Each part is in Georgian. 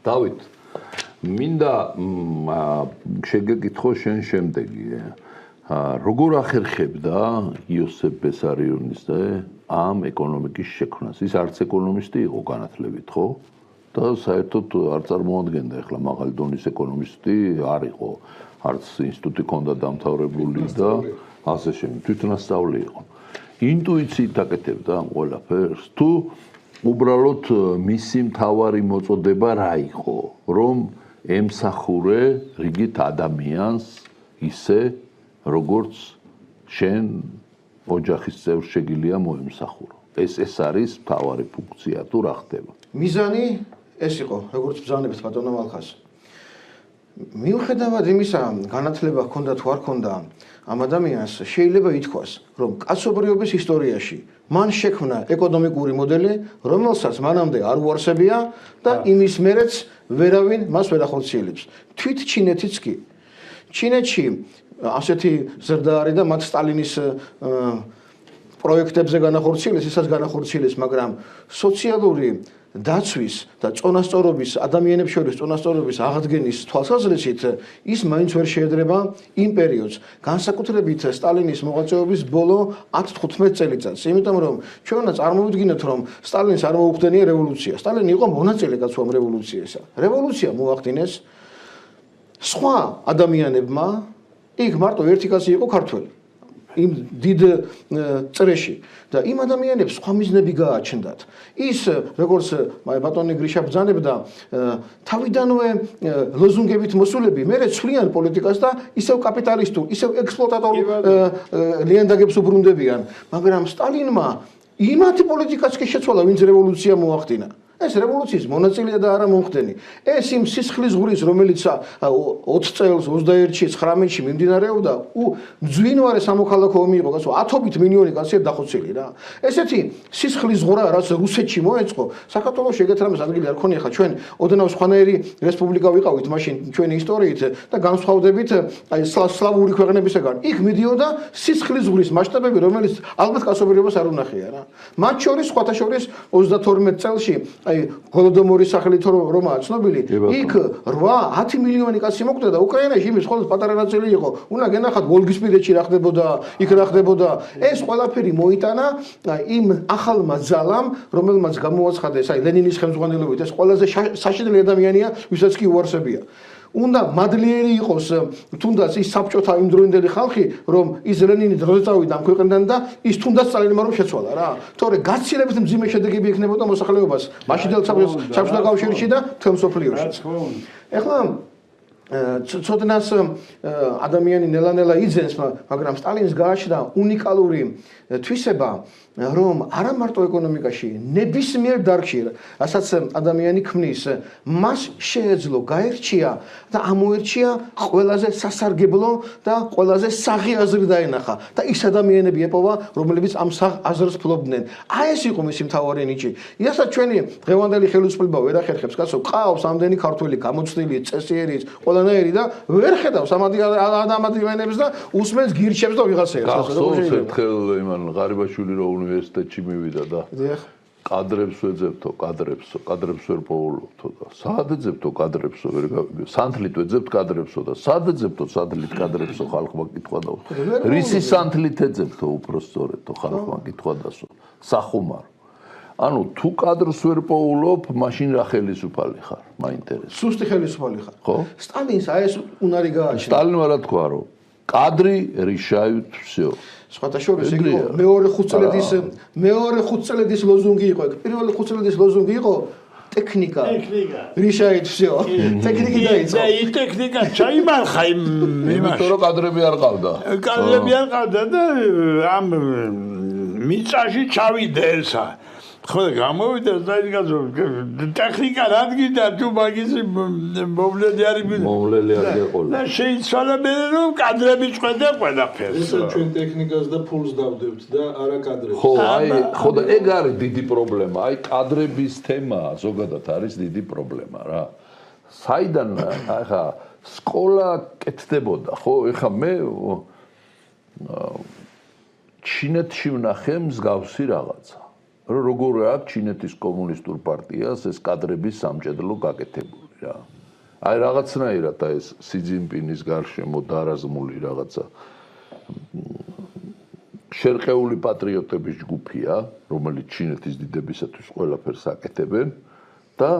დავით, მინდა შეგეკითხო შენ შემდეგი. როგორ ახერხებდა იოსებ ბესარიონის ამ ეკონომიკის შექმნას? ის არც ეკონომისტი იყო განათლებით, ხო? და საერთოდ არ წარმოადგენდა ახლა მაღალი დონის ეკონომისტი არ იყო. არც ინსტიტუტი ჰქონდა დამთავრებული და ასე შემდეგ. თვითონასწავლი იყო. ინტუიციით აკეთებდა ამ ყველაფერს თუ უბრალოდ მისი მთავარი მოწოდება რა იყო? რომ ემსახურე რიგით ადამიანს ისე როგორც შენ ოჯახის წევრს შეგიძლია მოემსახურო. ეს არის მთავარი ფუნქცია თუ რა ხდება? მიზანი ეს იყო, როგორც ბრძანებით ბატონო მალხას. მიუხედავად იმისა, განათლება ჰქონდა თუ არ ჰქონდა ამ ადამიანს, შეიძლება ითქვას, რომ კაცობრიობის ისტორიაში მან შექმნა ეკონომიკური მოდელი, რომელსაც მანამდე არ უარსებია და იმის მერეც ვერავინ მას ვერ ახორციელებს. თვით ჩინეთიც კი. ჩინეთში ასეთი ზრდა არის და მათ სტალინის პროექტებზე განახორციელეს, ისაც განახორციელეს, მაგრამ სოციალური დაცვის და წონასწორობის ადამიანებს შორის წონასწორობის აღდგენის თვალსაზრისით ის მაინც ვერ შეედრება იმ პერიოდს, განსაკუთრებით სტალინის მოღვაწეობის ბოლო 10-15 წელიწადს. იმიტომ რომ ჩვენ უნდა წარმოვიდგინოთ, რომ სტალინს არ მოუხდენია რევოლუცია. სტალინი იყო მონაწილე კაცო ამ რევოლუციისა. რევოლუცია მოახდინეს სხვა ადამიანებმა, იქ მარტო ერთი კაცი იყო ქართველი. იმ დიდ წრეში და იმ ადამიანებს სხვა მიზნები გააჩნდათ. ის როგორც ბატონი გრიშა ბრძანებდა, თავიდანვე ლოზუნგებით მოსულები მერე ცვლიან პოლიტიკას და ისევ კაპიტალისტურ, ისევ ექსპლუატატორ ლიანდაგებს უბრუნდებიან, მაგრამ სტალინმა იმათი პოლიტიკაც კი შეცვალა, ვინც რევოლუცია მოახდინა. ეს რევოლუციის მონაწილეა და არა მომხდენი. ეს იმ სისხლის ზღვრის, რომელიც 20 წელს 21-ში 19-ში მიმდინარეობდა, მძვინვარე სამოქალაქო ომი იყო, კაცო, 10 მილიონი კაცია დახოცილი რა. ესეთი სისხლის ზღვრა, რაც რუსეთში მოეწყო, საქართველოს ეგეთ რამეს ადგილი არ ქონია ხა ჩვენ ოდნავ სხვანაირი რესპუბლიკა ვიყავით მაშინ ჩვენი ისტორიით და განსხვავდებით აი სლავური ქვეყნებისგან. იქ მიდიოდა სისხლის ზღვრის მასშტაბები, რომელიც ალბათ კაცობრიობას არ უნახია რა. მათ შორის სხვათა შორის 32 წელში გოლოდომორის სახელით რომაა ცნობილი, იქ 8-10 მილიონი კაცი მოკვდა და უკრაინაში იმის მხოლოდ პატარა ნაწილი იყო. უნდა გენახათ ვოლგისპირეთში რა ხდებოდა, იქ რა ხდებოდა. ეს ყველაფერი მოიტანა იმ ახალმა ძალამ, რომელმაც გამოაცხადეს აი ლენინის ხელმძღვანელობით ეს ყველაზე საშინელი ადამიანია, ვისაც კი უარსებია. უნდა მადლიერი იყოს თუნდაც ის საბჭოთა იმდროინდელი ხალხი, რომ ის ლენინი დროზე წავიდა ამ ქვეყნიდან და ის თუნდაც სტალინმა რომ შეცვალა რა. თორე გაცილებით მძიმე შედეგები ექნებოდა მოსახლეობას მაშინდელ საბჭოთა კავშირში და მთელ მსოფლიოში. ეხლა ცოდნას ადამიანი ნელა-ნელა იძენს, მაგრამ სტალინს გააჩნდა უნიკალური თვისება, რომ არა მარტო ეკონომიკაში, ნებისმიერ დარგში, რასაც ადამიანი ქმნის, მას შეეძლო გაერჩია და ამოერჩია ყველაზე სასარგებლო და ყველაზე საღი აზრი დაენახა და ის ადამიანები ეპოვა, რომლებიც ამ საღ აზრს ფლობდნენ. აი ეს იყო მისი მთავარი ნიჭი. იასაც ჩვენი დღევანდელი ხელისუფლება ვერ ახერხებს, კაცო, ყავს ამდენი ქართველი გამოცდილი, წესიერიც, ყველანაირი და ვერ ხედავს ამ ადამიანებს და usmens გირჩებს და ვიღაცებს. გახსოვს ერთხელ იმან ღარიბაშვილი რო უნივერსიტეტში მივიდა და კადრებს ვეძებთო, კადრებს ვერ პოულობთო და სად ეძებთო კადრებსო, ვერ გავიგე. სანთლით ვეძებთ კადრებსო და სად ეძებთო სანთლით კადრებსო, ხალხმა კითხვა და რისი სანთლით ეძებთო უფრო სწორედ თო ხალხმა კითხვა დასო. სახუმარო. ანუ თუ კადრს ვერ პოულობ, მაშინ რა ხელისუფალი ხარ? მაინტერესებს. სუსტი ხელისუფალი ხარ. ხო? სტალინს აი ეს უნარი გააჩნდა. სტალინმა რა თქვა, რომ კადრი решают всё. სხვათა შორის იყო მეორე 5 წელედის ლოზუნგი იყო. პირველი 5 წელედის ლოზუნგი იყო ტექნიკა. решает всё. ტექნიკი დაიწყო. და ის ტექნიკა ჩაიმარხა იმაში. იმიტომ რომ კადრები არ ყავდა. კადრები არ ყავდა და ამ მიწაში ჩავიდა ესა. ხო გამოვიდა საერთოდ ტექნიკა რადგინდა თუ მაგისი მოვლელი არის მოვლელი არ ეყოლა და შეიცვალა მე რომ კადრები წვედა ყველაფერს ესა ჩვენ ტექნიკას და ფულს დავდებთ და არა კადრებს ხო აი ხო და ეგ არის დიდი პრობლემა აი კადრების თემა ზოგადად არის დიდი პრობლემა რა საიდან ახლა სკოლა კეთდებოდა ხო ეხლა მე ჩინეთში ვნახე მსგავსი რაღაცა როგორ აქვს ჩინეთის კომუნისტურ პარტიას ეს კადრების სამჭედლო გაკეთებული რა. აი რაღაცნაირად აი ეს სი ძინპინის გარშემო დარაზმული რაღაცა შერყეული პატრიოტების ჯგუფია, რომელიც ჩინეთის დიდებისათვის ყველაფერს აკეთებენ და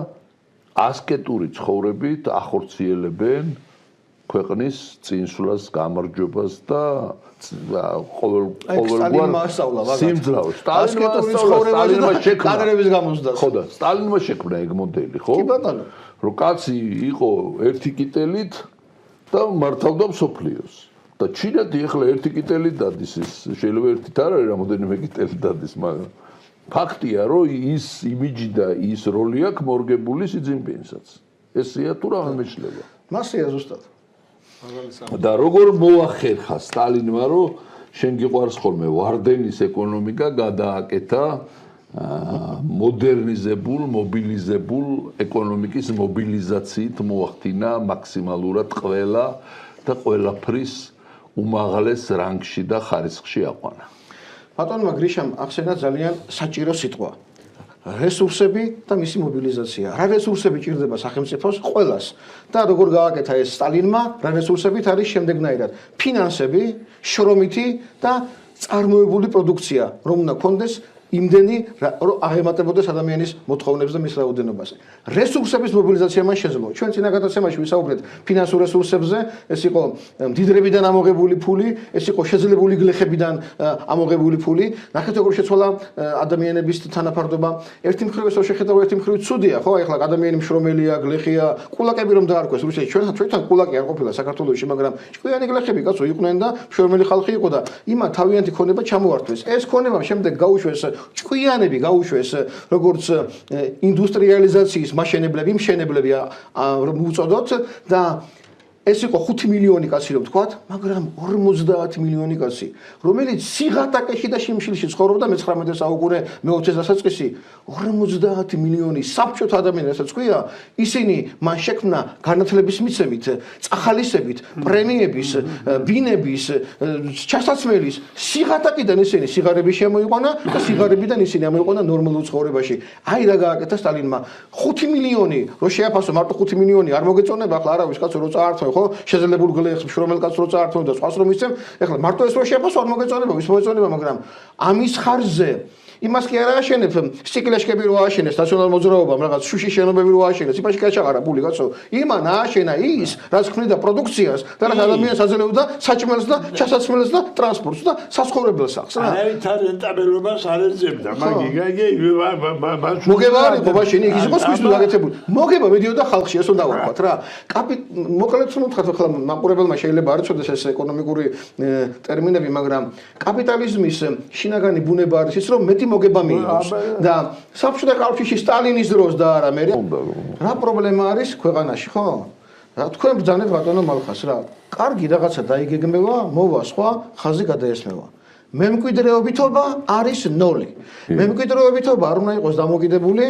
ასკეტური ცხოვრებით ახორციელებენ ქვეყნის წინსვლას, გამარჯვებას და სტალინმა ასწავლა სიმძლავრეს. ასკეტური ცხოვრება კადრების გამოსდას. ხო და სტალინმა შექმნა ეგ მოდელი, ხო? კი ბატონო. რომ კაცი იყო ერთი კიტელით და მართავდა მსოფლიოს. და ჩინეთი ახლა ერთი კიტელი დადის, შეიძლება ერთით არ არის რამოდენიმე კიტელი დადის, მაგრამ ფაქტია, რომ ის იმიჯი და ის როლი აქვს მორგებული სი ძინპინსაც. ესეა თუ რა მეშლება. მასია ზუსტად. და როგორ მოახერხა სტალინმა, რომ შენ გიყვარს ხოლმე ვარდენის ეკონომიკა გადააკეთა მოდერნიზებულ, მობილიზებულ ეკონომიკის მობილიზაციით მოახდინა მაქსიმალურად ყველა და ყველაფრის უმაღლეს რანგში და ხარისხში აყვანა. ბატონმა გრიშამ ახსენა ძალიან საჭირო სიტყვა. რესურსები და მისი მობილიზაცია. რა რესურსები ჭირდება სახელმწიფოს ყველას და როგორ გააკეთა ეს სტალინმა, რა რესურსებით არის შემდეგნაირად. ფინანსები, შრომითი და წარმოებული პროდუქცია, რომ უნდა კონდეს იმდენი რომ აღემატებოდეს ადამიანის მოთხოვნებს და მის რაოდენობაზე. რესურსების მობილიზაცია მას შეძლო. ჩვენ წინა გადაცემაში ვისაუბრეთ ფინანსურ რესურსებზე, ეს იყო მდიდრებიდან ამოღებული ფული, ეს იყო შეძლებული გლეხებიდან ამოღებული ფული. ნახეთ როგორ შეცვალა ადამიანების თანაფარდობა. ერთი მხრივ ეს შეხედავ, ერთი მხრივ ცუდია, ხო? აი ახლა ადამიანი მშრომელია, გლეხია, კულაკები რომ დაარქვეს რუსეთში, ჩვენთან კულაკი არ ყოფილა საქართველოში, მაგრამ ჭკვიანი გლეხები კაცო იყვნენ და მშრომელი ხალხი იყო და იმა თავიანთი ქონება ჩამოართვეს. ეს ქონება შემდეგ გაუშვეს ჭკვიანები გაუშვეს როგორც ინდუსტრიალიზაციის მაშენებლები, მშენებლები რომ უწოდოთ და ეს იყო 5 მილიონი კაცი რომ ვთქვათ, მაგრამ 50 მილიონი კაცი, რომელიც სიღატაკეში და შიმშილში ცხოვრობდა მე-19 საუკუნე მე-20 დასაწყისი, 50 მილიონი საბჭოთა ადამიანი, რასაც ქვია, ისინი მან შექმნა განათლების მიცემით, წახალისებით, პრემიების, ბინების, ჩასაცმელის, სიღატაკიდან ისინი სიგარები შემოიყვანა და სიგარებიდან ისინი ამოიყვანა ნორმალურ ცხოვრებაში. აი რა გააკეთა სტალინმა. 5 მილიონი რო შეაფასო მარტო 5 მილიონი არ მოგეწონება ახლა არავის კაცო რო წაართვე ხო შეძლებულ გლეხს მშრომელ კაცს რო წაართვე და სხვას რომ ისწემ ახლა მარტო ეს რო შეაფასო არ მოგეწონება ვის მოგეწონება მაგრამ ამის ხარჯზე იმას კი არ ააშენებ სტიკლეშკები რო ააშენეს ნაციონალურ მოძრაობამ რაღაც შუშის შენობები რო ააშენეს იფაში კი აჩაღარა ბული კაცო იმან ააშენა ის რაც ქმნიდა პროდუქციას და რაც ადამიანს აძლევდა საჭმელს და ჩასაცმელს და ტრანსპორტს და საცხოვრებელ სახლს რა არავითარ რენტაბელობას არ ეძებდა მოგება არ იყო მაშინ ის იყო სხვისთვის გაკეთებული მოგება მიდიოდა ხალხში ეს უნდა ვთქვათ რა მოკლედ ვთქვათ ახლა მაყურებელმა შეიძლება არ იცოდეს ეს ეკონომიკური ტერმინები მაგრამ კაპიტალიზმის შინაგანი ბუნება არის ის რომ მეტი მოგება მიიღოს და საბჭოთა კავშირში სტალინის დროს და არა მე რა პრობლემა არის ქვეყანაში ხო რა თქვენ ბრძანეთ ბატონო მალხას რა კარგი რაღაცა დაიგეგმება მოვა სხვა ხაზი გადაესმევა მემკვიდრეობითობა არის 0 მემკვიდრეობითობა არ უნდა იყოს დამოკიდებული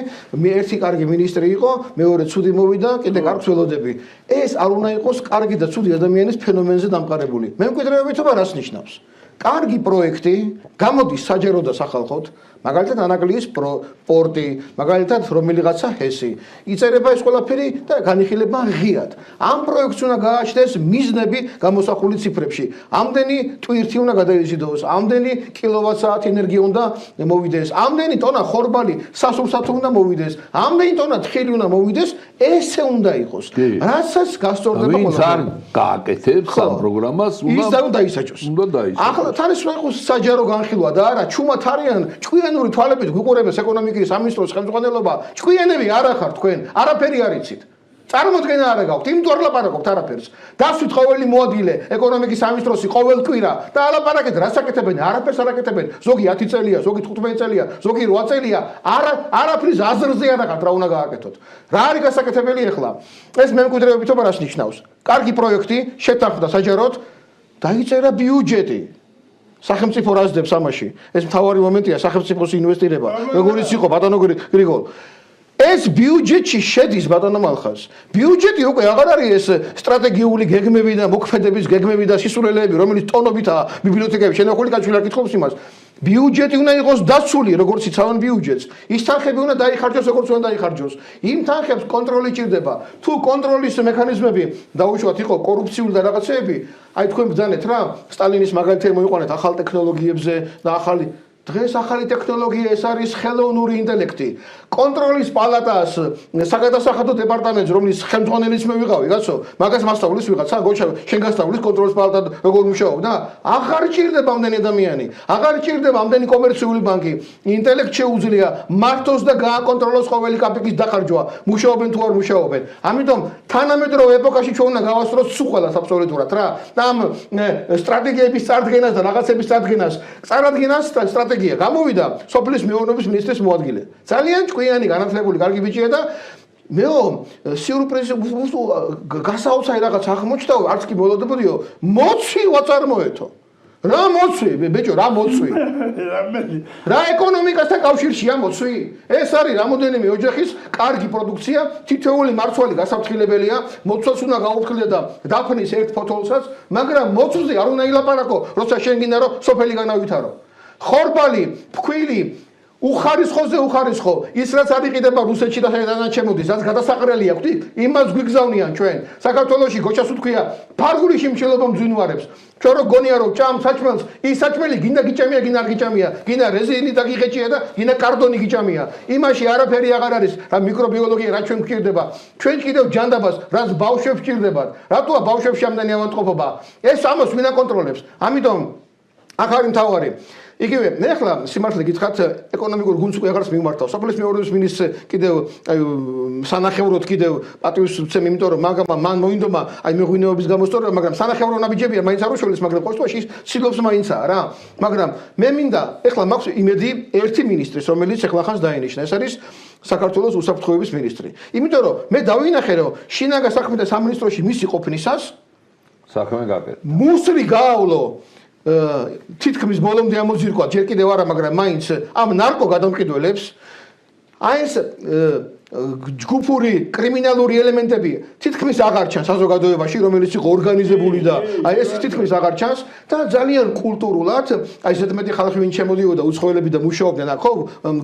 ერთი კარგი მინისტრი იყო მეორე ცუდი მოვიდა კიდე კარგს ველოდები ეს არ უნდა იყოს კარგი და ცუდი ადამიანის ფენომენზე დამყარებული მემკვიდრეობითობა რას ნიშნავს კარგი პროექტი გამოდის საჯარო და სახალხოდ მაგალითად ანაკლიის პორტი მაგალითად რომელიღაცა ჰესი იწერება ეს ყველაფერი და განიხილება ღიად ამ პროექტს უნდა გააჩნდეს მიზნები გამოსახული ციფრებში ამდენი ტვირთი უნდა გადაიზიდოს ამდენი კილოვატ-საათი ენერგია უნდა მოვიდეს ამდენი ტონა ხორბალი სასურსათო უნდა მოვიდეს ამდენი ტონა თხილი უნდა მოვიდეს ესე უნდა იყოს რასაც გასწორდება ყველაფერი ვინც არ გააკეთებს ამ პროგრამას უნდა ისაჯოს ახლა თან ის უნდა იყოს საჯარო განხილვა და არა ჩუმად არიან ჭკვიანური თვალებით გვიყურებს ეკონომიკის სამინისტროს ხელმძღვანელობა ჭკვიანები არ ახარ თქვენ არაფერი არ იცით წარმოდგენა არ გაქვთ იმიტომ არ ლაპარაკობთ არაფერს დასვით ყოველი მოადგილე ეკონომიკის სამინისტროსი ყოველ კვირა და ალაპარაკეთ რას აკეთებენ არაფერს არ აკეთებენ ზოგი 10 წელია ზოგი 15 წელია ზოგი 8 წელია არაფრის აზრზე არ ახართ რა უნდა გააკეთოთ რა არის გასაკეთებელი ახლა ეს მემკვიდრეობითობა რას ნიშნავს კარგი პროექტი შეთანხმდა საჯაროდ დაიწერა ბიუჯეტი სახელმწიფო რაზდებს ამაში ეს მთავარი მომენტია სახელმწიფოს ინვესტირება როგორიც იყო ბატონო გრიგოლ ეს ბიუჯეტში შედის ბატონო მალხას ბიუჯეტი უკვე აღარ არის ეს სტრატეგიული გეგმები და მოქმედების გეგმები და სისულელეები რომელიც ტონობითაა ბიბლიოთეკებში შენახული კაცვილი არ კითხობს იმას ბიუჯეტი უნდა იყოს დაცული, როგორც იცავენ ბიუჯეტს. ის თანხები უნდა დაიხარჯოს, როგორც უნდა დაიხარჯოს. იმ თანხებს კონტროლი ჭირდება. თუ კონტროლის მექანიზმები დაუშვათ იყო კორუფციული და რაღაცეები, აი თქვენ ბრძანეთ რა, სტალინის მაგალითი მოიყვანეთ ახალ ტექნოლოგიებზე და ახალი დღეს ახალი ტექნოლოგია ეს არის ხელოვნური ინტელექტი. კონტროლის პალატას საგადასახადო დეპარტამენტს, რომლის ხელმძღვანელიც მე ვიყავი, კაცო, მაგას მასწავლის ვიღაცა, გოჩა, შენ გასწავლის კონტროლის პალატა როგორ მუშაობდა? აღარ ჭირდება ამდენი ადამიანი, აღარ ჭირდება ამდენი კომერციული ბანკი. ინტელექტ შეუძლია მართოს და გააკონტროლოს ყოველი კაპიკის დახარჯვა, მუშაობენ თუ არ მუშაობენ. ამიტომ თანამედროვე ეპოქაში ჩვენ უნდა გავასწროთ სულ ყველას აბსოლუტურად რა. და ამ სტრატეგიების წარდგენას და რაღაცების წარდგენას სტრატეგია გამოვიდა სოფლის მეურნეობის მინისტრის მოადგილე. ძალიან ჭკვიანი, განათლებული, კარგი ბიჭია და მეო სიურპრიზი გასაოცარი რაღაც აღმოჩნდა, არც კი მოლოდებოდიო, მოცვი ვაწარმოეთო. რა მოცვი, ბიჭო, რა მოცვი? რა ეკონომიკასთან კავშირშია მოცვი? ეს არის რამოდენიმე ოჯახის კარგი პროდუქცია, თითოეული მარცვალი გასაფრთხილებელია, მოცვას უნდა გაუფრთხილდე და დაფნის ერთ ფოთოლსაც, მაგრამ მოცვზე არ უნდა ილაპარაკო, როცა შენ გინდა რომ სოფელი განავითარო. ხორბალი, ფქვილი, უხარისხოზე უხარისხო, ის რაც არიყიდება რუსეთში და საერთოდ შემოდის, რაც გადასაყრელი აქვს, იმას გვიგზავნიან ჩვენ. საქართველოში გოჩას უთქვია, ფარგული შიმშილობა მძვინვარებს. ჩვენ რო გონია რომ ჭამ საჭმელს, ის საჭმელი გინდა გიჭამია, გინდა არ გიჭამია, გინდა რეზინი დაგიღეჭია და გინდა კარდონი გიჭამია. იმაში არაფერი აღარ არის, რა მიკრობიოლოგია, რა ჩვენ გვჭირდება. ჩვენ კიდევ ჯანდაბას, რაც ბავშვებს ჭირდებათ. რატოა ბავშვებში ამდენი ავადმყოფობა? ეს ამას ვინ აკონტროლებს? ამიტომ აქ არის მთავარი. იგივე, მე ახლა სიმართლე გითხრათ, ეკონომიკურ გუნდს უკვე აღარს მიმართავ. სოფლის მეურნეობის მინისტრს კიდევ სანახევროდ კიდევ პატივს ვცემ, იმიტომ რომ მან მოინდომა აი მეღვინეობის გამოსწორება, მაგრამ სანახევრო ნაბიჯებია, მაინც არ უშველის, მაგრამ ყოველთვის ის ცდილობს მაინცაა რა. მაგრამ მე მინდა, ახლა მაქვს იმედი ერთი მინისტრის, რომელიც ახლა ხანს დაინიშნა, ეს არის საქართველოს უსაფრთხოების მინისტრი. იმიტომ რომ მე დავინახე, რომ შინაგან საქმეთა სამინისტროში მისი ყოფნისას საქმე გაკეთდა. მუსრი გაავლო თითქმის ბოლომდე ამოძირკვა, ჯერ კიდევ არა, მაგრამ მაინც ამ ნარკო გადამყიდველებს აი ეს ჯგუფური კრიმინალური ელემენტები თითქმის აღარ ჩანს საზოგადოებაში, რომელიც იყო ორგანიზებული და აი ეს თითქმის აღარ ჩანს და ძალიან კულტურულად, აი ესეთ მეტი ხალხი ვინ შემოდიოდა უცხოელები და მუშაობდნენ აქ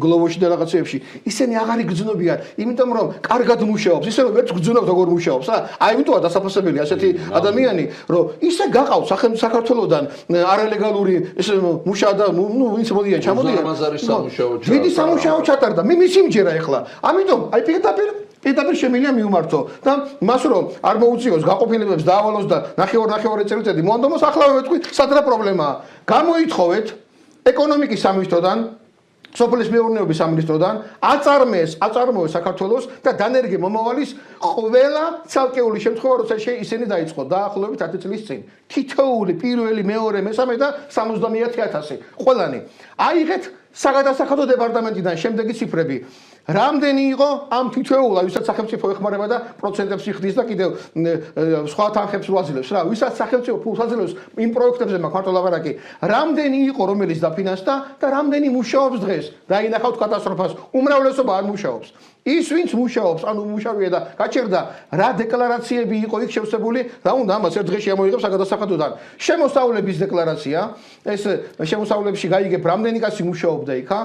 გლოვოში და რაღაცეებში, ისინი აღარ იგრძნობიან, იმიტომ რომ კარგად მუშაობს, ისე რომ ერთ გრძნობს როგორ მუშაობს რა. აი ამიტომაა დასაფასებელი ასეთი ადამიანი, რომ ისე გაყავს საქართველოსდან არალეგალური ეს მუშა და ვინც მოდიან, ჩამოდიან. დიდი სამუშაო ჩატარდა. მე მისიმჯერა ეხლა. ამიტომ აი პირდაპირ შემიძლია მიუმართო და მას რომ არ მოუწიოს გაყოფილებებს დაავალოს და ნახევარ წელიწადი მოანდომოს, ახლა ვეთქვი, სად რა პრობლემაა? გამოითხოვეთ ეკონომიკის სამინისტროდან, სოფლის მეურნეობის სამინისტროდან აწარმოეს საქართველოს და დანერგე მომავალის ყველა ცალკეული შემთხვევა, როცა ისინი დაიწყო დაახლოებით 10 წლის წინ. თითოეული პირველი, მეორე, მესამე და 71,000 ყველანი. აიღეთ საგადასახადო დეპარტამენტიდან შემდეგი ციფრები. რამდენი იყო ამ თითოეულა, ვისაც სახელმწიფო ეხმარება და პროცენტებს იხდის და კიდევ სხვა თანხებს უაძლევს რა, ვისაც სახელმწიფო ფულს აძლევს იმ პროექტებზე მაქვს მარტო ლაპარაკი. რამდენი იყო, რომელიც დაფინანსდა და რამდენი მუშაობს დღეს? დაინახავთ კატასტროფას, უმრავლესობა არ მუშაობს. ის ვინც მუშაობს, ანუ მუშავია და გაჩერდა, რა დეკლარაციები იყო იქ შევსებული, რა უნდა ამას ერთ დღეში ამოიღებს საგადასახადოდან. შემოსავლების დეკლარაცია, ეს შემოსავლებში გაიგებ რამდენი კაცი მუშაობდა იქა,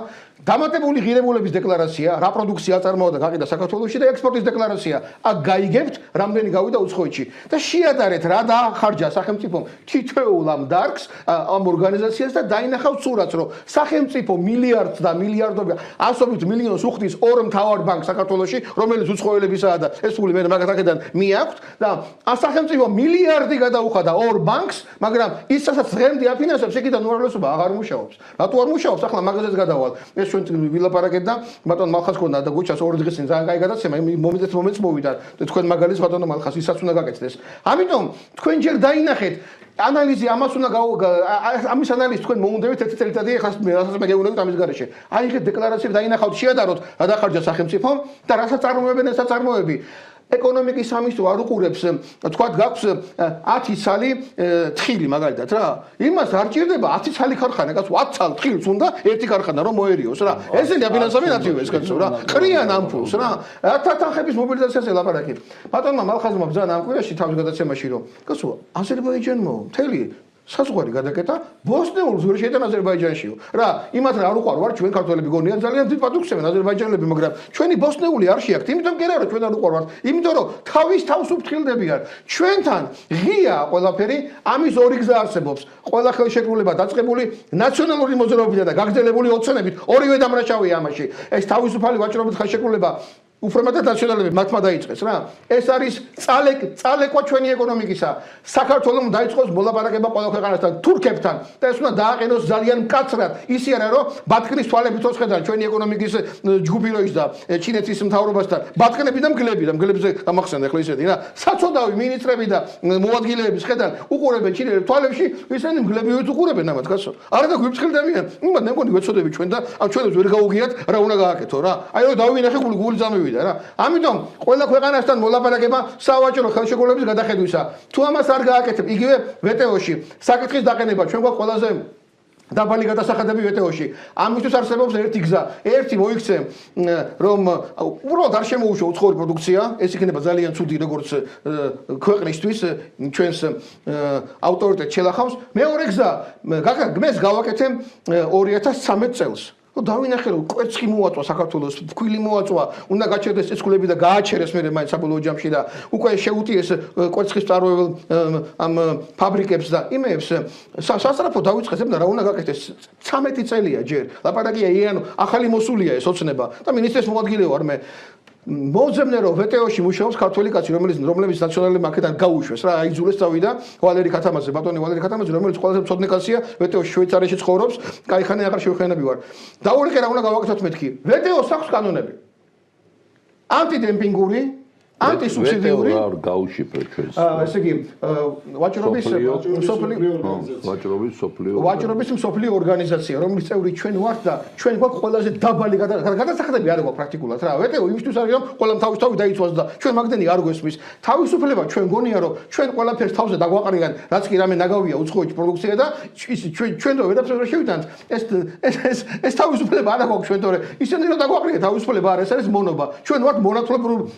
დამატებული ღირებულების დეკლარაცია, რა პროდუქცია აწარმოა და გაყიდა საქართველოში და ექსპორტის დეკლარაცია. აქ გაიგებთ, რამდენი გავიდა უცხოეთში და შეადარეთ რა დაახარჯა სახელმწიფომ თითოეულ ამ დარგს, ამ ორგანიზაციას და დაინახავთ სურათს, რომ სახელმწიფო მილიარდს და მილიარდობით, ასობით მილიონს უხდის ორ მთავარ ბანკს საქართველოში, რომელიც უცხოელებისაა და ეს ფული მე მაგათაკედან მიაქვთ და სახელმწიფო მილიარდი გადაუხადა ორ ბანკს, მაგრამ ისაც დღემდე აფინანსებს, იქიდან უმრავლესობა აღარ მუშაობს. რატო არ მუშაობს? ახლა მაგაზეც გადავალ. ეს ჩვენ ვილაპარაკეთ და ბატონ მალხას ქონდა და გუჩას ორი დღის წინ ძალიან კაი გადაცემა, მომენტს მოვიდა და თქვენ მაგალითს ბატონო მალხას ისაც უნდა გაკეთდეს. ამიტომ თქვენ ჯერ დაინახეთ ანალიზი ამას უნდა ამის ანალიზი თქვენ მოუნდებით ერთი წელიწადი, ახლა რასაც მე გეუბნებით ამის გარეშე. აიღეთ დეკლარაციები, დაინახავთ, შეადაროთ რა დახარჯა სახელმწიფომ და რასაც წარმოებენ ეს აწარმოები. ეკონომიკის სამინისტრო არ უყურებს, თქვათ გაქვს 10 ცალი თხილი მაგალითად რა. იმას არ ჭირდება 10 ცალი ქარხანა, კაც 10 ცალ თხილს უნდა ერთი ქარხანა რომ მოერიოს რა. ესენი აფინანსებენ ათივეს კაცო რა. ყრიან ამ ფულს რა. თანხების მობილიზაციაზე ლაპარაკი. ბატონმა მალხაზმა ბრძანა ამ კვირაში თავის გადაცემაში რომ კაცო აზერბაიჯანმა მთელი საზღვარი გადაკეტა ბოსნიურ ზღვაშიდან აზერბაიჯანშიო. რა, იმათ რა არ უყარ ვარ ჩვენ ქართველები გონიან ძალიან დიდ პატუქსებენ აზერბაიჯანელები, მაგრამ ჩვენი ბოსნიული არ შეაქვთ, იმიტომ კი არა რომ ჩვენ არ უყარ ვართ, იმიტომ რომ თავის უფრთხილდებიან. ჩვენთან ღია ყველაფერი, ამის ორი გზა არსებობს. ყველა ხელშეკრულება დაწყებული ნაციონალური მოძრაობიდან და გაგრძელებული ოცნებით, ორივე დამრაშავია ამაში. ეს თავისუფალი ვაჭრობით ხელშეკრულება უფრო მეტად ნაციონალები მათმა დაიწყეს რა. ეს არის წალეკვა ჩვენი ეკონომიკისა. საქართველოს დაიწყოს მოლაპარაკება ყველა ქვეყანასთან, თურქებთან და ეს უნდა დააყენოს ძალიან მკაცრად. ისი არა რომ ბათქნის თვალებით ოცხედან ჩვენი ეკონომიკის ჯგუფი როის და ჩინეთის მთავრობასთან ბათქნები და მგლებზე გამახსენდა ახლა ისეთი რა. საწოდავი მინისტრები და მოადგილეების ხედან უყურებენ ჩინელებს თვალებში, ისინი მგლებივით უყურებენ ამათ კაცო. არა და გვიფრთხილდებიან. იმათ მე მგონი ვეცოდები ჩვენ და ამ ჩვენებს ვერ გაუგიათ რა უნდა გააკეთო რა. აი რომ დავინახე გული წამივიდა. ამიტომ ყველა ქვეყანასთან მოლაპარაკება სავაჭრო ხელშეკრულების გადახედვისა. თუ ამას არ გააკეთებ, იგივე ვტო-ში საკითხის დაყენება ჩვენ გვაქვს ყველაზე დაბალი გადასახადები ვტო-ში. ამისთვის არსებობს ერთი გზა. ერთი მოიქცე რომ უბრალოდ არ შემოუშვა უცხოური პროდუქცია, ეს იქნება ძალიან ცუდი როგორც ქვეყნისთვის, ჩვენს ავტორიტეტს შელახავს. მეორე გზა, გმეს გავაკეთე 2013 წელს. დავინახე რომ კვერცხი მოაწვა საქართველოს, ფქვილი მოაწვა, უნდა გაჩერდეს წისქვილები და გააჩერეს მე მაინც საბოლოო ჯამში და უკვე შეუტიეს კვერცხის მწარმოებელ ამ ფაბრიკებს და იმეებს სასწრაფო დაიწყეს და რა უნდა გაკეთდეს 13 წელია ჯერ. ლაპარაკია იანო ახალი მოსულია ეს ოცნება და მინისტრის მოადგილე ვარ მე. მოძებნე რომ ვტო-ში მუშაობს ქართველი კაცი, რომლებიც ნაციონალებმა აქედან გაუშვეს რა, აიძულეს წავიდა ვალერი ქათამაძე, ბატონი ვალერი ქათამაძე, რომელიც ყველაზე მწოდნე კაცია, ვტო-ში შვეიცარიაში ცხოვრობს, кайხანი აღარ შევხენები ვარ. დაურეკე რა უნდა გავაკეთოთ მეთქი. ვტო-ს აქვს კანონები. ანტიდემპინგური, ანტისუბსიდიური. ვტო რა გაუშიფრე ჩვენს. ესე იგი, ვაჭრობის მსოფლიო ორგანიზაცია, რომლის წევრი ჩვენ ვართ და ჩვენ გვაქვს ყველაზე დაბალი გადასახადები არ გვაქვს პრაქტიკულად რა. ვტო იმისთვის არის რომ ყველამ თავი დაიცვას და ჩვენ მაგდენი არ გვესმის. თავისუფლება ჩვენ გონია რომ ჩვენ ყველაფერს თავზე დაგვაყრიან, რაც კი რამე ნაგავია უცხოეთში პროდუქცია და ჩვენ რო ვერაფერს ვერ შევიტანთ. ეს თავისუფლება არ აქვს ჩვენ თორე ისინი რომ დაგვაყრიან თავისუფლება არ ეს არის მონობა. ჩვენ ვართ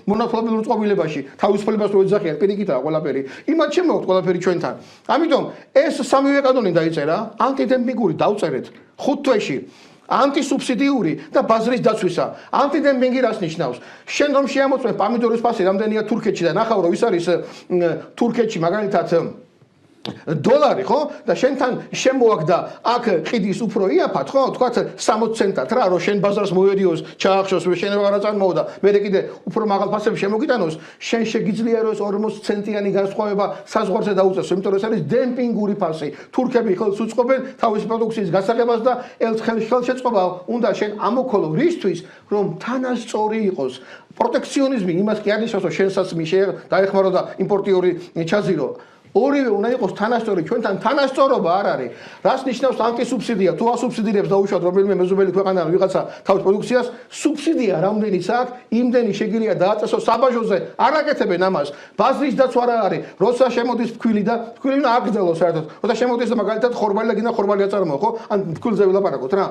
მონათლობელურ წყობილებაში თავისუფლებას რო ეძახიან პირიქითაა ყველაფერი. იმათ შემოგვთ ყველაფერი ჩვენთან. ამიტომ ეს სამივე კანონი დაიწერა, ანტიდემპინგური დავწერეთ 5 თვეში. ანტისუბსიდიური და ბაზრის დაცვისა. ანტიდემპინგი რას ნიშნავს? შენ რომ შეამოწმე პამიდორის ფასი რამდენია თურქეთში და ნახავ რომ ის არის თურქეთში მაგალითად $, ხო? და შენთან შემოაგდა აქ ყიდის უფრო იაფად, ხო? თქვათ 60 ცენტად რა, რომ შენ ბაზარს მოედიოს, ჩაახშოს, შენ აღარ წარმოუდა. მე კიდე უფრო მაღალ ფასებში შემოგიტანოს, შენ შეგიძლია რომ 40 ცენტიანი განსხვავება საზღვარზე დაუწესო, იმიტომ რომ ეს არის დემპინგური ფასი. თურქები ხელს უწყობენ თავისი პროდუქციის გასაღებას და ხელშეწყობა უნდა შენ ამოქოლო რისთვის, რომ თანასწორი იყოს. პროტექციონიზმი იმას კი არ ნიშნავს, რომ შენსაც დაეხმარო და იმპორტიორი ჩაზირო. ორივე უნდა იყოს თანასწორი, ჩვენთან თანასწორობა არ არის. რას ნიშნავს ანტისუბსიდია? თუ ასუბსიდირებს დაუშვათ რომელიმე მეზობელი ქვეყანა ვიღაცა თავის პროდუქციას, სუბსიდია რამდენიც აქვს, იმდენი შეგიძლია დააწესოს საბაჟოზე, არ აკეთებენ ამას. ბაზრის დაცვა რა არის? როცა შემოდის ფქვილი და ფქვილი უნდა აკრძალოს საერთოდ. როცა შემოდის და მაგალითად ხორბალი და გინდა ხორბალი აწარმოო, ხო? ან ფქვილზე ვილაპარაკოთ რა.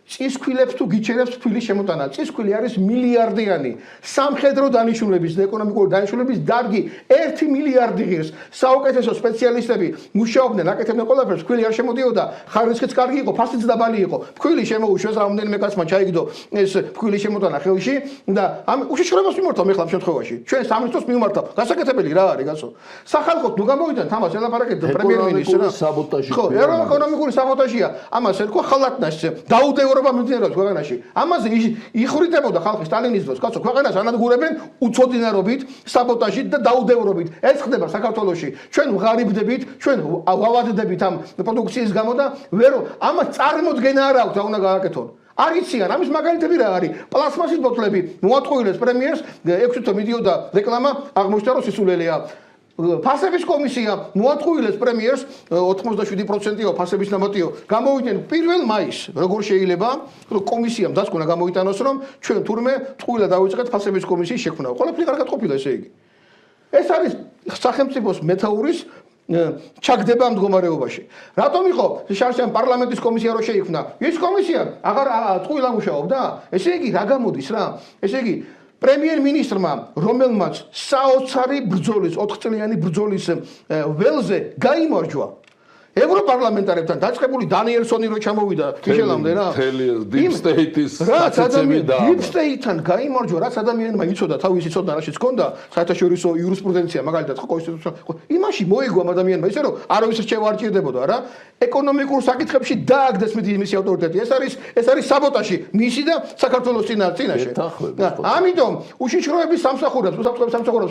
წისქვილებს თუ გიჩერებს ფქვილის შემოტანა. წისქვილი არის მილიარდიანი. სამხედრო დანიშნულების და ეკონომიკური დანიშნულების დარგი 1 მილიარდი ღირს. საუკეთესო სპეციალისტები მუშაობდნენ, აკეთებდნენ ყველაფერს. ფქვილი არ შემოდიოდა, ხარისხიც კარგი იყო, ფასიც დაბალი იყო. ფქვილი შემოუშვეს, რამდენიმე კაცმა ჩაიგდო ეს ფქვილის შემოტანა ხელში და ამ უშიშროებას მიმართავ მე ხლა ამ შემთხვევაში. ჩვენ სამინისტროს მიმართავ. გასაკეთებელი რა არის, გასო. სახალხო ნუ გამოვიდეთ ამას ელაპარაკეთ პრემიერ-მინისტრს. საბოტაჟი. ხო, ეკონომიკური საბოტაჟია. ამას ერქვა ხალატნაშ. დაუდევრობა მიმდინარეობს ქვეყანაში. ამაზე იხვრიტებოდა ხალხი სტალინის დროს. კაცო, ქვეყანას ანადგურებენ უცოდინარობით, საბოტაჟით და დაუდევრობით. ეს ხდება საქართველოში. ჩვენ ვღარიბდებით, ჩვენ ვავადდებით ამ პროდუქციის გამო და ვერო ამას წარმოდგენა არ აქვს და უნდა გააკეთონ. არ იციან, ამის მაგალითები რა არის? პლასმასის ბოთლები მოატყუილეს პრემიერს, 6 თვე მიდიოდა რეკლამა, აღმოჩნდა რომ სისულელეა. ფასების კომისია მოატყუილეს პრემიერს 87%-ო ფასების ნამატიო გამოვიდნენ 1 მაისს. როგორ შეიძლება რომ კომისიამ დასკვნა გამოვიტანოს რომ ჩვენ თურმე ტყუილად დავიწყეთ ფასების კომისიის შექმნა. ყველაფერი კარგად ყოფილა ესე იგი. ეს არის სახელმწიფოს მეთაურის ჩაგდება ამ მდგომარეობაში. რატომ იყო შარშან პარლამენტის კომისია რო შეიქმნა? ის კომისია აღარ ტყუილად მუშაობდა? ესე იგი რა გამოდის რა? ესე იგი პრემიერ-მინისტრმა, რომელმაც საოცარი ბრძოლის, 4 წლიანი ბრძოლის ველზე გაიმარჯვა. ევროპარლამენტარებთან დაწყებული დანიელსონი რო ჩამოვიდა მიშელამდე რა. Deep State-ის საწეცები და Deep State-თან გაიმარჯვა, რაც ადამიანმა იცოდა თავისი ცოდნა რაშიც ჰქონდა, საერთაშორისო იურისპრუდენცია მაგალითად კონსტიტუცია. იმაში მოიგო ამ ადამიანმა ისე რომ არავის რჩევა არ ჭირდებოდა რა. ეკონომიკურ საკითხებში დააგდეს მისი ავტორიტეტი. ეს არის საბოტაჟი მისი და საქართველოს წინაშე. ამიტომ უშიშროების სამსახურებს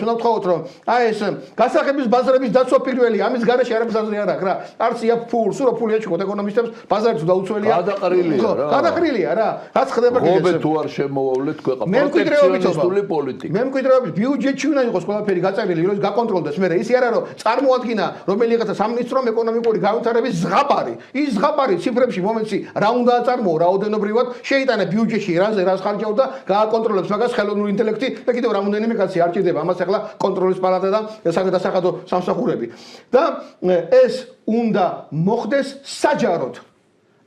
უნდა ვთხოვოთ რომ აი ეს გასაღების ბაზრების დაცვა პირველი ამის გარეშე არაფერს არ აქვს რა. არც ია ფულს, რო ფული ეჩქოთ ეკონომისტებს ბაზარიც დაუცველია. გადაყრილია რა. რაც ხდება კიდეც. მობე თუ არ შემოავლეთ ქვეყანა პროტექციონისტული პოლიტიკა. მემკვიდრეობის ბიუჯეტში უნდა იყოს ყველაფერი გაწერილი, რომ გაკონტროლდეს. მე ის არა რომ წარმოადგინა რომელიღაცა სამინისტრომ ეკონომიკური განვითარების ზღაპარი. ის ზღაპარი ციფრებში მომენტში რა უნდა აწარმოო, რაოდენობრივად შეიტანა ბიუჯეტში რას ხარჯავდა, გააკონტროლებს მაგას ხელოვნური ინტელექტი და კიდევ რამოდენიმე კაცი არ ჭირდება. ამას ახლა კონტროლის პალატა და სასახადო სამსახურები. და ეს უნდა მოხდეს საჯაროდ.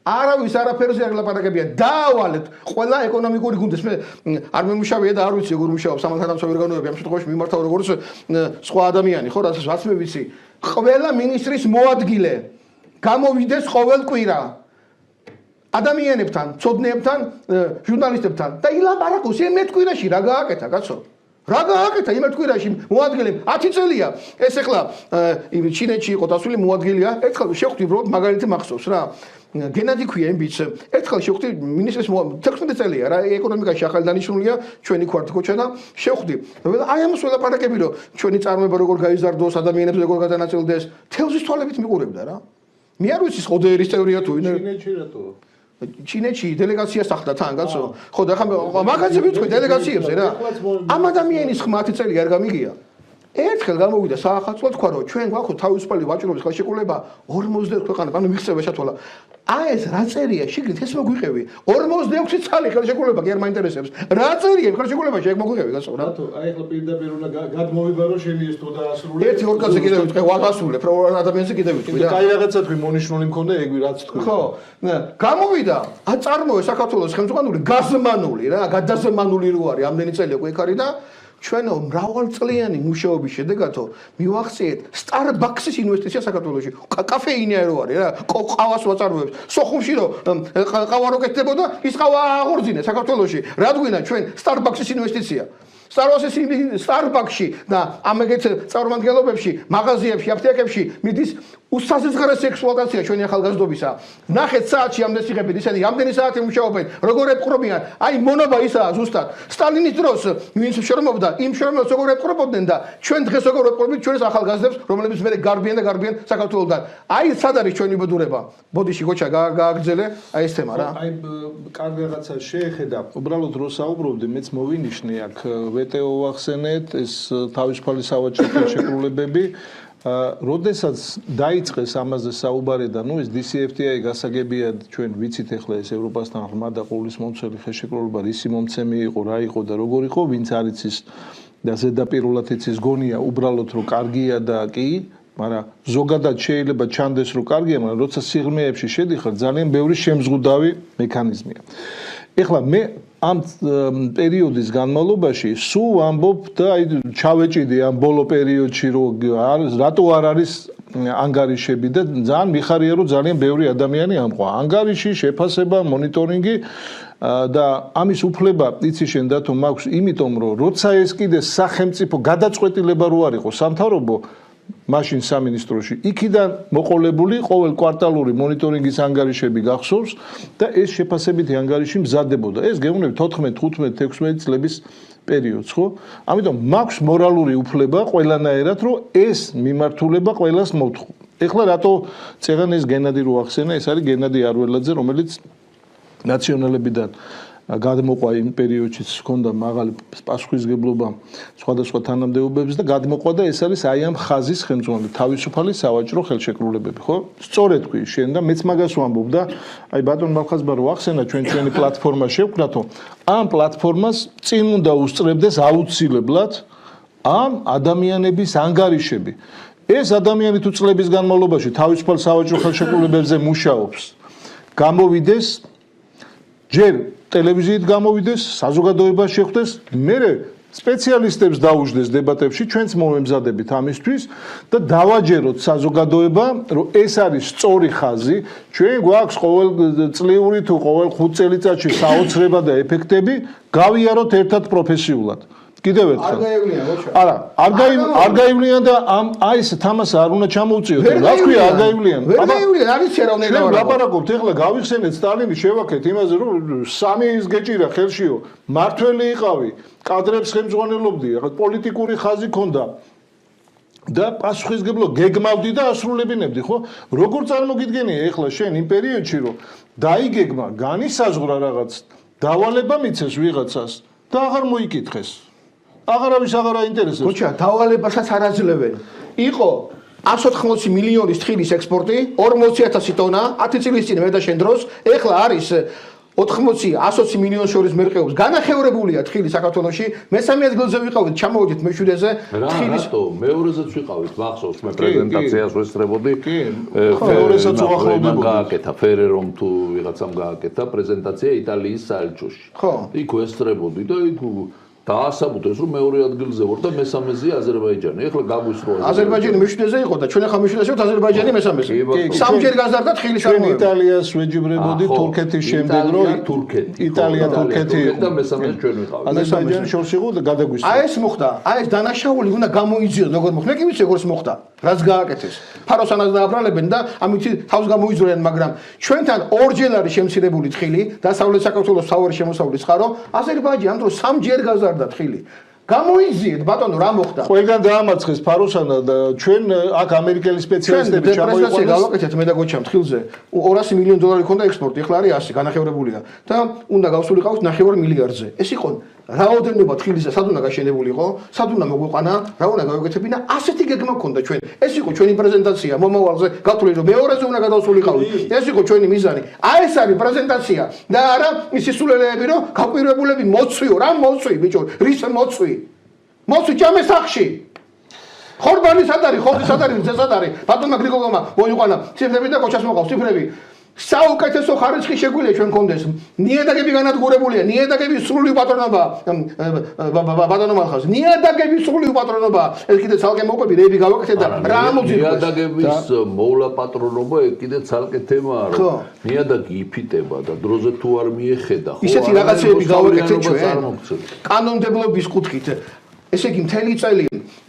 არავის არაფერზე არ ლაპარაკებია. დაავალეთ ყველა ეკონომიკური გუნდეს. მე არ მემუშავია და არ ვიცი როგორ მუშაობს სამართალდამცავი ორგანოები. ამ შემთხვევაში მიმართავ როგორც სხვა ადამიანი, ხო, რასაც მე ვიცი. ყველა მინისტრის მოადგილე გამოვიდეს ყოველ კვირა ადამიანებთან, ცოდნეებთან, ჟურნალისტებთან და ილაპარაკოს იმეთ კვირაში რა გააკეთა, კაცო? რა გააკეთა იმეთ კვირაში მოადგილემ 10 წელია. ეს ახლა ჩინეთში იყო დასული მოადგილეა. ერთხელ შევხვდი უბრალოდ მაგალითი მახსოვს რა. გენადი ქვია იმბიც. ერთხელ შევხვდი მინისტრის 16 წელია რა ეკონომიკაში ახალი დანიშნულია ჩვენი კვარტკოჩა და შევხვდი. აი ამას ველაპარაკები რომ ჩვენი წარმოება როგორ გაიზარდოს, ადამიანებს როგორ გადანაწილდეს, თევზის თვალებით მიყურებდა რა. მე არ ვიცი ოდერის თეორია თუ ჩინეთში რატო? ჩინეთში დელეგაციას ახდა თან კაცო. ხო და ახლა მაგაზე ვიტყვი დელეგაციებზე რა. ამ ადამიანის 10 წელი არ გამიგია. ერთხელ გამოვიდა საახალწლო თქვა რომ ჩვენ გვაქვს თავისუფალი ვაჭრობის ხელშეკრულება 42 ქვეყანას, ანუ მიღწევა შეცვალა. აი ეს რა წერია შიგნით ეს მოგვიყევი 46 წელი ხელშეკრულება კი არ მაინტერესებს. რა წერია ხელშეკრულებაში ეგ მოგვიყევი კაცო რა. რატო? აი ახლა პირდაპირ უნდა გადმოვიბარო შენი ეს თო დაასრულე. ერთი ორ კაცზე კიდევ ვიტყვი, ვაგასრულებ რა ადამიანზე კიდევ ვიტყვი რა. კაი რაღაცა თქვი მონიშნული მქონდა ეგ რაც თქვი. ხო, გამოვიდა, აწარმოე საქართველოს ხელმძღვანელი გაზმანული რა, გადაზმანული რო არის ამდენი წელი უკვე იქ არის და ჩვენო მრავალწლიანი მუშაობის შედეგათო მივახციეთ Starbucks-ის ინვესტიცია საქართველოში. კაფეინია რო არის რა, ყავას ვაწარმოებს. სოხუმში რო ყავა რო კეთდებოდა, ის ყავა აღორძინე საქართველოში. რადგან ჩვენ Starbucks-ის ინვესტიცია Starbucks-ში და ამეგეთ წარმომადგენლობებში, მაღაზიებში, აფთიაქებში მიდის უსაზღვრეს ექსპლუატაცია ჩვენი ახალგაზრდობისა. ნახეთ საათში ამდენ იღებენ ისინი, ამდენი საათი მუშაობენ, როგორ ეპყრობიან. აი მონობა ისაა ზუსტად. სტალინის დროს ვინც შრომობდა, იმ შრომებს როგორ ეპყრობოდნენ და ჩვენ დღეს როგორ ეპყრობთ ჩვენს ახალგაზრდებს, რომლებიც მე გარბიან საქართველოსთან. აი სად არის ჩვენი ბედურება? ბოდიში გოჩა გააგრძელე აი ეს თემა რა. აი კარგ რაღაცა შეეხედა. უბრალოდ რო საუბრობდი, მეც მოვინიშნე აქ ვეტეო ვახსენეთ, ეს თავისუფალი სავაჭრო ხელშეკრულებები. როდესაც დაიწყეს ამაზე საუბარი და ნუ ეს DCFTA გასაგებია ჩვენ ვიცით ახლა ეს ევროპასთან ღრმა და ყოვლისმომცველი ხელშეკრულება რისი მომცემი იყო, რა იყო და როგორ იყო, ვინც არ იცის და ზედაპირულად იცის გონია უბრალოდ რომ კარგია და კი, მაგრამ ზოგადად შეიძლება ჩანდეს რომ კარგია, მაგრამ როცა სიღრმეებში შედიხარ ძალიან ბევრი შემზღუდავი მექანიზმია. ეხლა მე ამ პერიოდის განმავლობაში სულ ამბობ და აი ჩავეჭიდი ამ ბოლო პერიოდში რომ რატო არ არის ანგარიშები და ძალიან მიხარია რომ ძალიან ბევრი ადამიანი ამყვა ანგარიში, შეფასება, მონიტორინგი და ამის უფლება იცი შენ დათო მაქვს იმიტომ რომ როცა ეს კიდე სახელმწიფო გადაწყვეტილება რო არ იყო სამთავრობო მაშინ სამინისტროში იქიდან მოყოლებული ყოველ კვარტალური მონიტორინგის ანგარიშები გახსოვს და ეს შეფასებითი ანგარიში მზადდებოდა. ეს გეუბნები 14, 15, 16 წლების პერიოდს, ხო? ამიტომ მაქვს მორალური უფლება ყველანაირად, რომ ეს მიმართულება ყველას მოვთხოვ. ეხლა რატო წერან ეს გენადი რო ახსენა, ეს არის გენადი არველაძე, რომელიც ნაციონალებიდან გადმოყვა იმ პერიოდშიც ჰქონდა მაღალი პასუხისმგებლობა სხვადასხვა თანამდებობებს და გადმოყვა და ეს არის აი ამ ხაზის ხელმძღვანელი თავისუფალი სავაჭრო ხელშეკრულებები, ხო? სწორედ თქვი შენ და მეც მაგას ვამბობ და აი ბატონ მალხაზმა რო ახსენა ჩვენი პლატფორმა შევქმნათო, ამ პლატფორმას წინ უნდა უსწრებდეს აუცილებლად ამ ადამიანების ანგარიშები. ეს ადამიანი თუ წლების განმავლობაში თავისუფალ სავაჭრო ხელშეკრულებებზე მუშაობს, გამოვიდეს ჯერ ტელევიზიით გამოვიდეს, საზოგადოებას შეხვდეს, მერე სპეციალისტებს დაუჯდეს დებატებში, ჩვენც მომემზადებით ამისთვის და დავაჯეროთ საზოგადოება, რომ ეს არის სწორი ხაზი, ჩვენ გვაქვს ყოველ წლიური თუ ყოველ 5 წელიწადში საოცრება და ეფექტები, გავიაროთ ერთად პროფესიულად. კიდევ ერთხელ. არ გაივლიან, ხო? არა, არ გაივლიან და აი ეს თამასა არ უნდა ჩამოუწიოთ. რა თქვია, არ გაივლიან. ვერ გაივლიან, არის რა უნდა ჩვენ ლაპარაკობთ ახლა გავიხსენეთ სტალინი შევაქეთ იმაზე რომ სამი ის გეჭირა ხელშიო მართველი იყავი კადრებს ხელმძღვანელობდი ახლა პოლიტიკური ხაზი ქონდა და პასუხისგებლო გეგმავდი და ასრულებინებდი ხო როგორ წარმოგიდგენია ახლა შენ იმ პერიოდში რომ დაიგეგმა განისაზღვრა რაღაც დავალება მიცეს ვიღაცას და აღარ მოიკითხეს აღარავის აღარ აინტერესებს ხოჩა დავალებასაც არ აძლევენ იყო 180 მილიონის თხილის ექსპორტი 40000 ტონა 10 წლის წინ მე და შენ დროს ეხლა არის 80-120 მილიონს შორის მერყეობს განახევრებულია თხილი საქართველოში მესამე ადგილზე ვიყავით ჩამოვიდით მეშვიდეზე თხილის მეორეზეც ვიყავით მახსოვს მე პრეზენტაციას ვესწრებოდი მეორესაც უახლოვდებოდი გააკეთა ფერერომ თუ ვიღაცამ გააკეთა პრეზენტაცია იტალიის საელჩოში ხო იქ ვესწრებოდი და იქ დაასაბუთეს რომ მეორე ადგილზე ვარ და მესამეზეა აზერბაიჯანი. ეხლა გაგვისროა. აზერბაიჯანი მეშვიდეზე იყო და ჩვენ ახლა მეშვიდეზე ვართ აზერბაიჯანი მესამეზე. სამჯერ გაზარდა თხილის წარმოება. იტალიას ვეჯიბრებოდი თურქეთის შემდეგ რომ იტალია თურქეთი და მესამეზე ჩვენ ვიყავით. აზერბაიჯანი შორს იყო და გადაგვისროა. აი ეს მოხდა. აი ეს დანაშაული უნდა გამოიძიოს როგორ მოხდა. მე კი ვიცი როგორ მოხდა. რაც გააკეთეს. ფაროსანას დააბრალებენ და ამით თავს გამოიძვრიან, მაგრამ ჩვენთან ორჯერ არის შემცირებული თხილი, დასავლეთ საქართველოს მთავარი შემოსავლის წყარო, აზერბაიჯანი ამ დროს სამჯერ გაზარდა თხილი. გამოიძიეთ ბატონო რა მოხდა? ყველგან დაამარცხეს ფაროსანა და ჩვენ აქ ამერიკელი სპეციალისტები ჩამოიყვანეს. გავაკეთეთ მე და გოჩამ თხილზე 200 მილიონი დოლარი ქონდა ექსპორტი, ახლა არის 100 განახევრებულია და უნდა გავსულიყავით 9 მილიარდზე. ეს იყო რაოდენობა თხილისა სად უნდა გაშენებულიყო, სად უნდა მოგვეყანა, რა უნდა გავაკეთებინა, ასეთი გეგმა ქონდა ჩვენ. ეს იყო ჩვენი პრეზენტაცია მომავალზე, გათვლილი რომ მეორეზე უნდა გადავსულიყავით. ეს იყო ჩვენი მიზანი. აი ეს არის პრეზენტაცია და არა ის სისულელეები რომ გაკვირვებულები მოწვიო, რა მოწვი ბიჭო, რის მოწვი? მოწვი ჯამეს სახში. ხორბანი სად არის, ხორდი სად არის, ძე სად არის? ბატონმა გრიგოლოვმა მოიყვანა ციფრები და კოჩას მოყავს ციფრები. საუკეთესო ხარისხი შეგვიძლია ჩვენ კონდეს. ნიადაგები განადგურებულია, ნიადაგები სრული უპატრონობა. ბატონო მალხას, ნიადაგები სრული უპატრონობა. ეს კიდე ცალკე მოყვები რეები გავაკეთეთ და რა მოძიებს? ნიადაგების მოვლა პატრონობა კიდე ცალკე თემაა, რომ ნიადაგი იფიტება და დროზე თუ არ მიეხედა, ხო? ისეთი რაღაცეები გავაკეთეთ ჩვენ. კანონმდებლობის კუთხით. ესე იგი მთელი წელი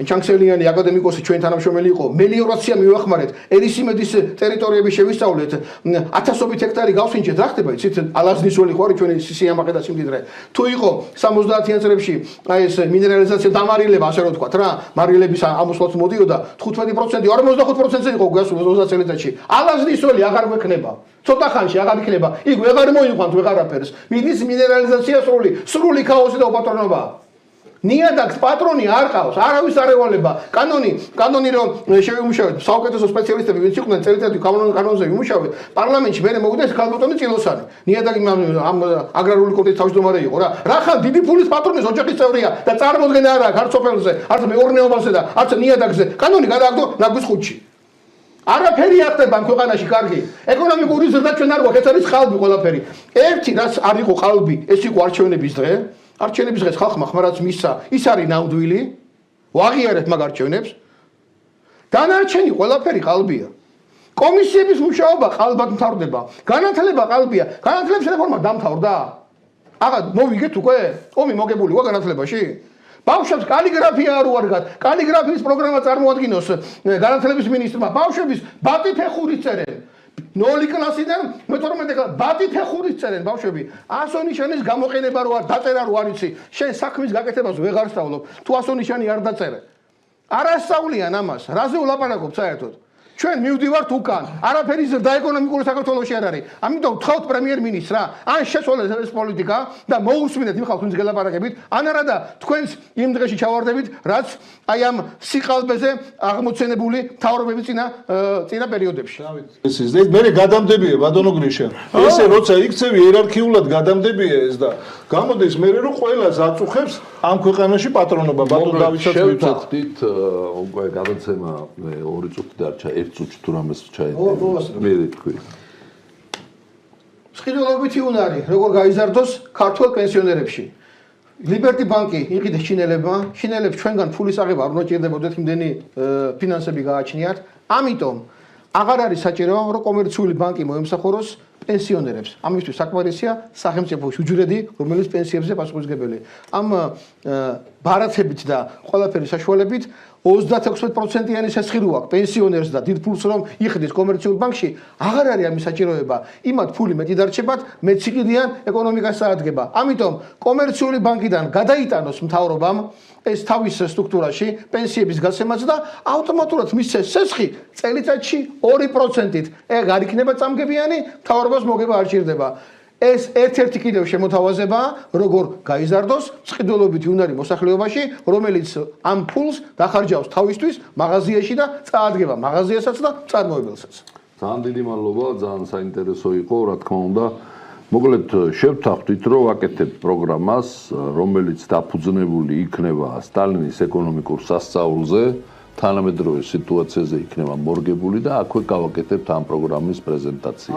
ჩანქსელიანი აკადემიკოსი ჩვენ თანამშრომელი იყო მელიორაცია მივახმარეთ ერისიმედის ტერიტორიები შევისწავლეთ 1000-ობით ჰექტარი გავსინჯეთ რა ხდება იცით ალაზნისველი ხო არის ჩვენი სიამაყე და სიმდიდრე თუ იყო 70-იან წლებში აი ეს მინერალიზაცია დამარილება ასე რომ ვთქვათ რა მარილების ამოსვლაც მოდიოდა 15% 45%-ზე იყო გასულ 20 წელიწადში ალაზნისველი აღარ გვექნება ცოტა ხანში აღარ იქნება იქ ვეღარ მოიყვანთ ვეღარაფერს მიდის მინერალიზაცია სრული ქაოსი და უპატრონობა ნიადაგს პატრონი არ ყავს, არავის არ ევალება. კანონი რომ შევიმუშავეთ, საუკეთესო სპეციალისტები ვინც იყვნენ წელიწადი კანონზე ვიმუშავეთ, პარლამენტში მე მოვიდა ქალბატონი წილოსანი. ნიადაგი ამ აგრარული კომიტეტის თავმჯდომარე იყო რა. რახან დიდი ფულის პატრონის ოჯახის წევრია და წარმოდგენა არა აქ სოფელზე, არც მეურნეობაზე და არც ნიადაგზე. კანონი გადააგდო ნაგვის ხუთში. არაფერი არ ხდება ამ ქვეყანაში კარგი. ეკონომიკური ზრდა ჩვენ არ გვაქვს, ეს არის ყალბი ყველაფერი. ერთი რაც არ იყო ყალბი, ეს იყო არჩევნების დღე. არჩევნების დღეს ხალხმა ხმარაც მისცა, ის არის ნამდვილი. ვაღიარეთ მაგ არჩევნებს. დანარჩენი ყველაფერი ყალბია. კომისიების მუშაობა ყალბად მთავრდება. განათლება ყალბია. განათლების რეფორმა დამთავრდა. აღა მოვიგეთ უკვე? ომი მოგებული ვარ განათლებაში. ბავშვებს კალიგრაფია არ უარგათ. კალიგრაფიის პროგრამა წარმოადგინოს განათლების მინისტრმა. ბავშვების ბატი ფეხურით წერენ. 0 კლასიდან მე-12 კლასი ბატი ფეხურით წერენ ბავშვები. 100 ნიშანის გამოყენება რო არ დაწერა რო არ იცი. შენ საქმის გაკეთებას ვეღარ სწავლობ. თუ 100 ნიშანი არ დაწერე. არ ასწავლიან ამას. რაზე ვლაპარაკობ საერთოდ? ჩვენ მივდივართ უკან. არაფერი ზრდა ეკონომიკური საქართველოში არ არის. ამიტომ ვთხოვთ პრემიერ-მინისტრს რა, ან შეცვალეთ ეს პოლიტიკა და მოусმინეთ იმ ხალხს ვინც გელაპარაკებით, ან არა და თქვენს იმ დღეში ჩავარდებით, რაც აი ამ სიყალბეზე აღმოცენებული მთავრობების წინა პერიოდებში. ეს მე გადამდებია ბატონო გრიშა. ესე როცა იქცევი იერარქიულად გადამდებია ეს და გამოდის მე რომ ყველას აწუხებს ამ ქვეყანაში პატრონობა ბატონ დავითსაც შევთანხმდით უკვე გადაცემა 2 წუთი დარჩა 1 წუთი თუ რამეს ჩაედე. მე თქვი. სყიდულობითი უნარი, როგორ გაიზარდოს ქართულ პენსიონერებში. ლიბერტი ბანკი იყიდეს ჩინელებმა, ჩინელებს ჩვენგან ფულის აღება არ უნდა ჭირდებოდეთ, იმდენი ფინანსები გააჩნიათ. ამიტომ აღარ არის საჭირო, რომ კომერციული ბანკი მოემსახუროს პენსიონერებს. ამისთვის საკმარისია სახელმწიფოს უჯრედი, რომელიც პენსიებზე პასუხისმგებელი. ამ ბარათებით და ყველაფერი საშუალებით 36%-იანი სასახირო აქვს პენსიონერს და დიდ ფულს რომ იხდის კომერციულ ბანკში, აღარ არის ამის საჭიროება. იმათ ფული მეტი დარჩებათ, მეც იყიდიან ეკონომიკას საადგება. ამიტომ კომერციული ბანკიდან გადაიტანოს მთავრობამ ეს თავის სტრუქტურაში პენსიების გასცემაც და ავტომატურად მისცეს სესხი წელიწადში 2%-ით. ეგ არ იქნება წამგებიანი, მთავრობას მოგება არ ჭირდება. ეს ერთ-ერთი კიდევ შემოთავაზებაა, როგორ გაიზარდოს წყიდველობითი უნარი მოსახლეობაში, რომელიც ამ ფულს დახარჯავს თავისთვის მაღაზიაში და წაადგება მაღაზიასაც და წარმოებელსაც. ძალიან დიდი მადლობა, ძალიან საინტერესო იყო, რა თქმა უნდა. მოკლედ შევთანხმდით, რომ ვაკეთებთ პროგრამას, რომელიც დაფუძნებული იქნება სტალინის ეკონომიკურ სასწაულზე, თანამედროვე სიტუაციაზე იქნება მორგებული და აქვე გავაკეთებთ ამ პროგრამის პრეზენტაცია.